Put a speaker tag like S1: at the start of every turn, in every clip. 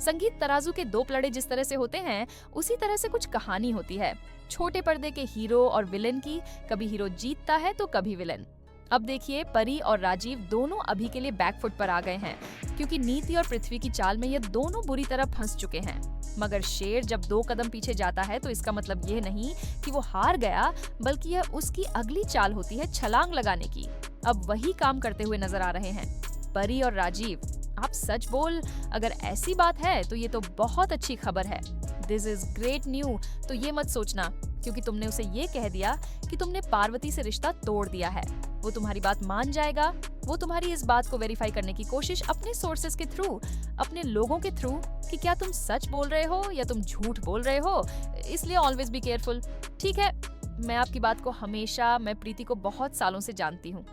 S1: संगीत तराजू के दो प्लड़े जिस तरह से होते हैं, उसी तरह से कुछ कहानी होती है छोटे पर्दे के हीरो और विलेन की। कभी हीरो जीतता है तो कभी विलेन। अब देखिए, परी और राजीव दोनों अभी के लिए बैकफुट पर आ गए हैं, क्योंकि नीति और पृथ्वी की चाल में ये दोनों बुरी तरह फंस चुके हैं। मगर शेर जब 2 कदम पीछे जाता है तो इसका मतलब ये नहीं कि वो हार गया, बल्कि यह उसकी अगली चाल होती है छलांग लगाने की। अब वही काम करते हुए नजर आ रहे हैं परी और राजीव। आप सच बोल, अगर ऐसी बात है तो ये तो बहुत अच्छी खबर है। This is great new. तो ये मत सोचना क्योंकि तुमने उसे ये कह दिया कि तुमने पार्वती से रिश्ता तोड़ दिया है, वो तुम्हारी बात मान जाएगा। वो तुम्हारी इस बात को वेरीफाई करने की कोशिश अपने सोर्सेस के थ्रू, अपने लोगों के थ्रू, कि क्या तुम सच बोल रहे हो या तुम झूठ बोल रहे हो। इसलिए ऑलवेज बी केयरफुल। ठीक है, मैं आपकी बात को हमेशा, मैं प्रीति को बहुत सालों से जानती हूँ,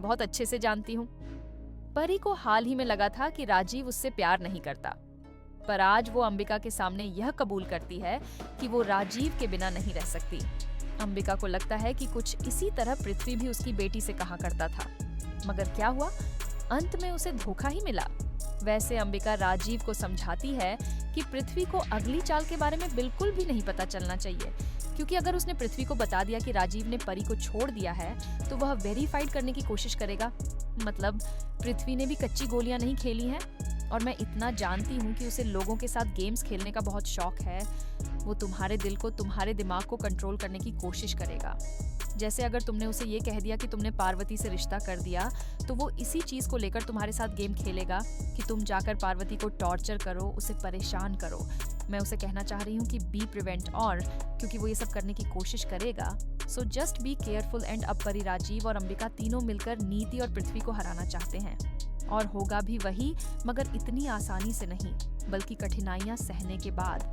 S1: बहुत अच्छे से जानती हूँ। परी को हाल ही में लगा था कि राजीव उससे प्यार नहीं करता, पर आज वो अंबिका के सामने यह कबूल करती है कि वो राजीव के बिना नहीं रह सकती। अंबिका को लगता है कि कुछ इसी तरह पृथ्वी भी उसकी बेटी से कहा करता था, मगर क्या हुआ, अंत में उसे धोखा ही मिला। वैसे अंबिका राजीव को समझाती है कि पृथ्वी को अगली चाल के बारे में बिल्कुल भी नहीं पता चलना चाहिए, क्योंकि अगर उसने पृथ्वी को बता दिया कि राजीव ने परी को छोड़ दिया है तो वह वेरीफाइड करने की कोशिश करेगा। मतलब पृथ्वी ने भी कच्ची गोलियां नहीं खेली हैं, और मैं इतना जानती हूँ कि उसे लोगों के साथ गेम्स खेलने का बहुत शौक है। वो तुम्हारे दिल को, तुम्हारे दिमाग को कंट्रोल करने की कोशिश करेगा। जैसे अगर तुमने उसे ये कह दिया कि तुमने पार्वती से रिश्ता कर दिया, तो वो इसी चीज को लेकर तुम्हारे साथ गेम खेलेगा कि तुम जाकर पार्वती को टॉर्चर करो, उसे परेशान करो। मैं उसे कहना चाह रही हूँ कि बी प्रिवेंट, और क्योंकि वो ये सब करने की कोशिश करेगा, so just be careful. And अब परी, राजीव और अंबिका तीनों मिलकर नीति और पृथ्वी को हराना चाहते हैं, और होगा भी वही, मगर इतनी आसानी से नहीं, बल्कि कठिनाइयां सहने के बाद।